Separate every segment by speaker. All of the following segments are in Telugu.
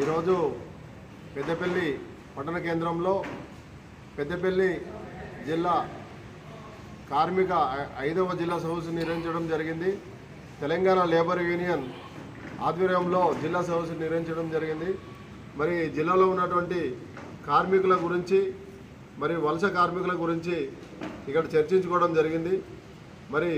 Speaker 1: ఈరోజు పెద్దపల్లి పట్టణ కేంద్రంలో పెద్దపల్లి జిల్లా కార్మిక 5వ జిల్లా సదస్సు నిర్వహించడం జరిగింది. తెలంగాణ లేబర్ యూనియన్ ఆధ్వర్యంలో జిల్లా సదస్సు నిర్వహించడం జరిగింది. మరి జిల్లాలో ఉన్నటువంటి కార్మికుల గురించి మరి వలస కార్మికుల గురించి ఇక్కడ చర్చించుకోవడం జరిగింది. మరి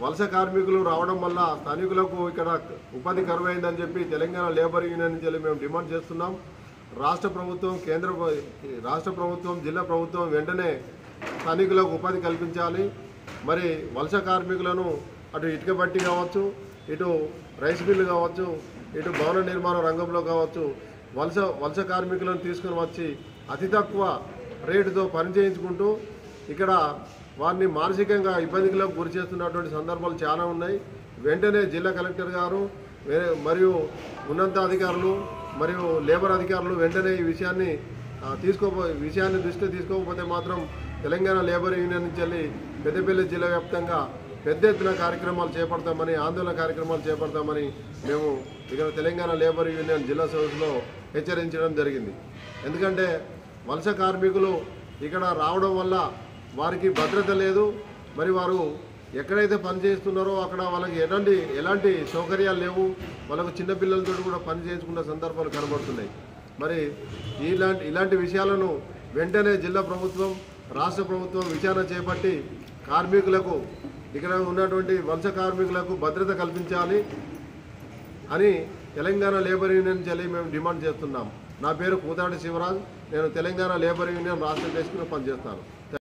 Speaker 1: వలస కార్మికులు రావడం వల్ల స్థానికులకు ఇక్కడ ఉపాధి కరువైందని చెప్పి తెలంగాణ లేబర్ యూనియన్ నుంచి మేము డిమాండ్ చేస్తున్నాం. రాష్ట్ర ప్రభుత్వం, రాష్ట్ర ప్రభుత్వం, జిల్లా ప్రభుత్వం వెంటనే స్థానికులకు ఉపాధి కల్పించాలి. మరి వలస కార్మికులను అటు ఇటుక బట్టి కావచ్చు, ఇటు రైస్ మిల్లు కావచ్చు, ఇటు భవన నిర్మాణ రంగంలో కావచ్చు, వలస కార్మికులను తీసుకుని వచ్చి అతి తక్కువ రేటుతో పనిచేయించుకుంటూ ఇక్కడ వారిని మానసికంగా ఇబ్బందులకు గురి చేస్తున్నటువంటి సందర్భాలు చాలా ఉన్నాయి. వెంటనే జిల్లా కలెక్టర్ గారు మరియు ఉన్నతాధికారులు మరియు లేబర్ అధికారులు వెంటనే ఈ విషయాన్ని దృష్టిలో తీసుకోకపోతే మాత్రం తెలంగాణ లేబర్ యూనియన్ నుంచి వెళ్ళి పెద్దపల్లి జిల్లా వ్యాప్తంగా పెద్ద ఎత్తున కార్యక్రమాలు చేపడతామని, ఆందోళన కార్యక్రమాలు చేపడతామని మేము ఇక్కడ తెలంగాణ లేబర్ యూనియన్ జిల్లా సదస్సులో హెచ్చరించడం జరిగింది. ఎందుకంటే వలస కార్మికులు ఇక్కడ రావడం వల్ల వారికి భద్రత లేదు. మరి వారు ఎక్కడైతే పని చేస్తున్నారో అక్కడ వాళ్ళకి ఎలాంటి సౌకర్యాలు లేవు. వాళ్ళకు చిన్నపిల్లలతో కూడా పని చేయించుకున్న సందర్భాలు కనబడుతున్నాయి. మరి ఇలాంటి విషయాలను వెంటనే జిల్లా ప్రభుత్వం, రాష్ట్ర ప్రభుత్వం విచారణ చేపట్టి కార్మికులకు, ఇక్కడ ఉన్నటువంటి వలస కార్మికులకు భద్రత కల్పించాలి అని తెలంగాణ లేబర్ యూనియన్ చెల్లి మేము డిమాండ్ చేస్తున్నాం. నా పేరు కూతాడి శివరాజ్. నేను తెలంగాణ లేబర్ యూనియన్ రాష్ట్ర అధ్యక్షుడిగా పనిచేస్తాను.